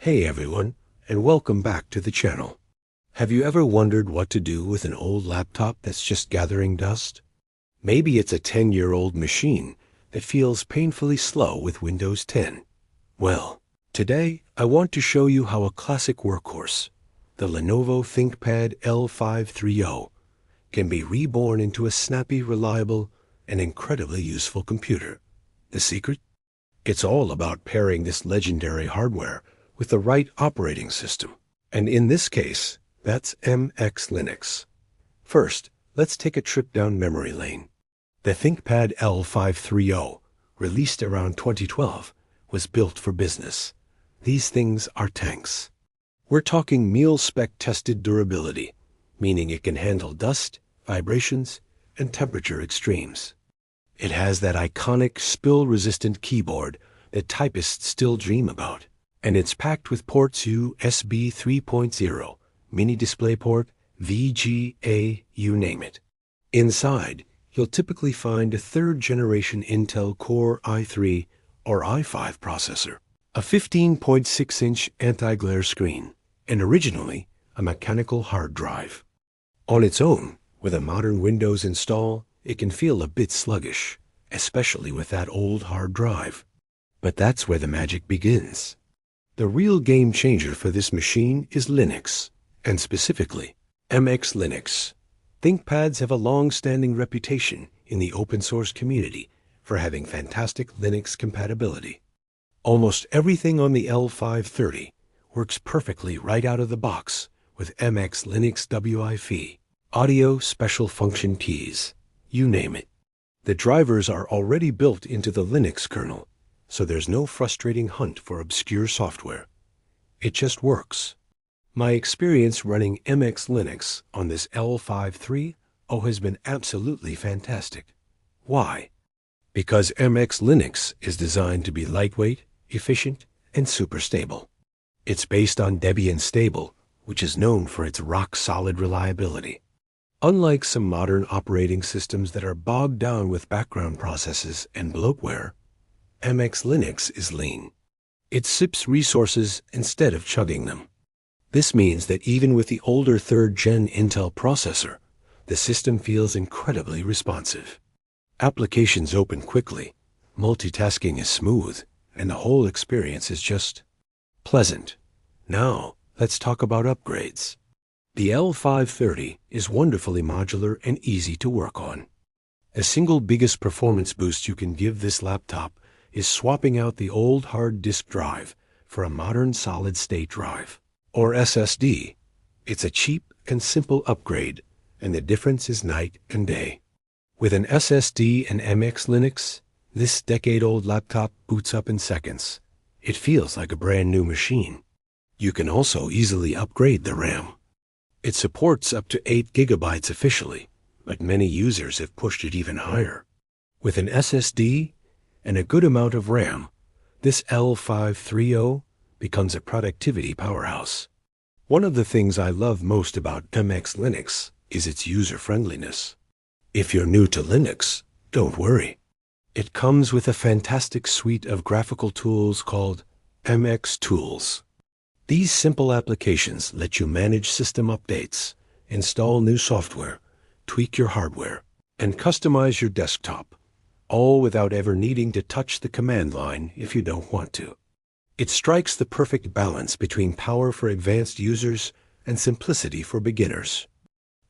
Hey everyone, and welcome back to the channel. Have you ever wondered what to do with an old laptop that's just gathering dust? Maybe it's a 10-year-old machine that feels painfully slow with Windows 10. Well, today I want to show you how a classic workhorse, the Lenovo ThinkPad L530, can be reborn into a snappy, reliable, and incredibly useful computer. The secret? It's all about pairing this legendary hardware with the right operating system. And in this case, that's MX Linux. First, let's take a trip down memory lane. The ThinkPad L530, released around 2012, was built for business. These things are tanks. We're talking mil-spec tested durability, meaning it can handle dust, vibrations, and temperature extremes. It has that iconic spill-resistant keyboard that typists still dream about. And it's packed with ports USB 3.0, mini DisplayPort, VGA, you name it. Inside, you'll typically find a third-generation Intel Core i3 or i5 processor, a 15.6-inch anti-glare screen, and originally a mechanical hard drive. On its own, with a modern Windows install, it can feel a bit sluggish, especially with that old hard drive. But that's where the magic begins. The real game changer for this machine is Linux, and specifically MX Linux. ThinkPads have a long-standing reputation in the open-source community for having fantastic Linux compatibility. Almost everything on the L530 works perfectly right out of the box with MX Linux WiFi, audio special function keys, you name it. The drivers are already built into the Linux kernel, so there's no frustrating hunt for obscure software. It just works. My experience running MX Linux on this L530 has been absolutely fantastic. Why? Because MX Linux is designed to be lightweight, efficient, and super stable. It's based on Debian Stable, which is known for its rock-solid reliability. Unlike some modern operating systems that are bogged down with background processes and bloatware, MX Linux is lean. It sips resources instead of chugging them. This means that even with the older third-gen Intel processor, the system feels incredibly responsive. Applications open quickly, multitasking is smooth, and the whole experience is just pleasant. Now, let's talk about upgrades. The L530 is wonderfully modular and easy to work on. A single biggest performance boost you can give this laptop is swapping out the old hard disk drive for a modern solid-state drive, or SSD. It's a cheap and simple upgrade, and the difference is night and day. With an SSD and MX Linux, this decade-old laptop boots up in seconds. It feels like a brand new machine. You can also easily upgrade the RAM. It supports up to 8 GB officially, but many users have pushed it even higher. With an SSD and a good amount of RAM, this L530 becomes a productivity powerhouse. One of the things I love most about MX Linux is its user-friendliness. If you're new to Linux, don't worry. It comes with a fantastic suite of graphical tools called MX Tools. These simple applications let you manage system updates, install new software, tweak your hardware, and customize your desktop, all without ever needing to touch the command line if you don't want to. It strikes the perfect balance between power for advanced users and simplicity for beginners.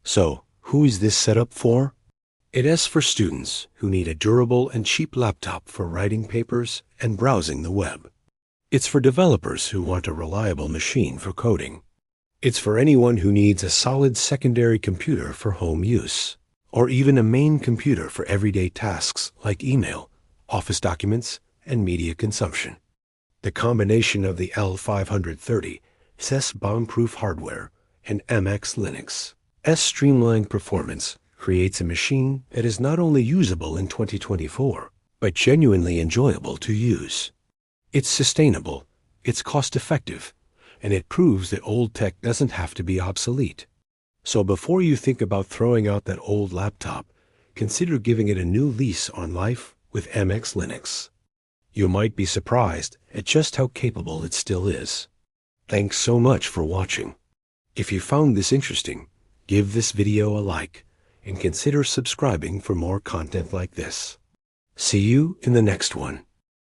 So, who is this set up for? It is for students who need a durable and cheap laptop for writing papers and browsing the web. It's for developers who want a reliable machine for coding. It's for anyone who needs a solid secondary computer for home use, or even a main computer for everyday tasks like email, office documents, and media consumption. The combination of the L530, SES bomb-proof hardware, and MX Linux, streamlined performance creates a machine that is not only usable in 2024, but genuinely enjoyable to use. It's sustainable, it's cost-effective, and it proves that old tech doesn't have to be obsolete. So before you think about throwing out that old laptop, consider giving it a new lease on life with MX Linux. You might be surprised at just how capable it still is. Thanks so much for watching. If you found this interesting, give this video a like and consider subscribing for more content like this. See you in the next one.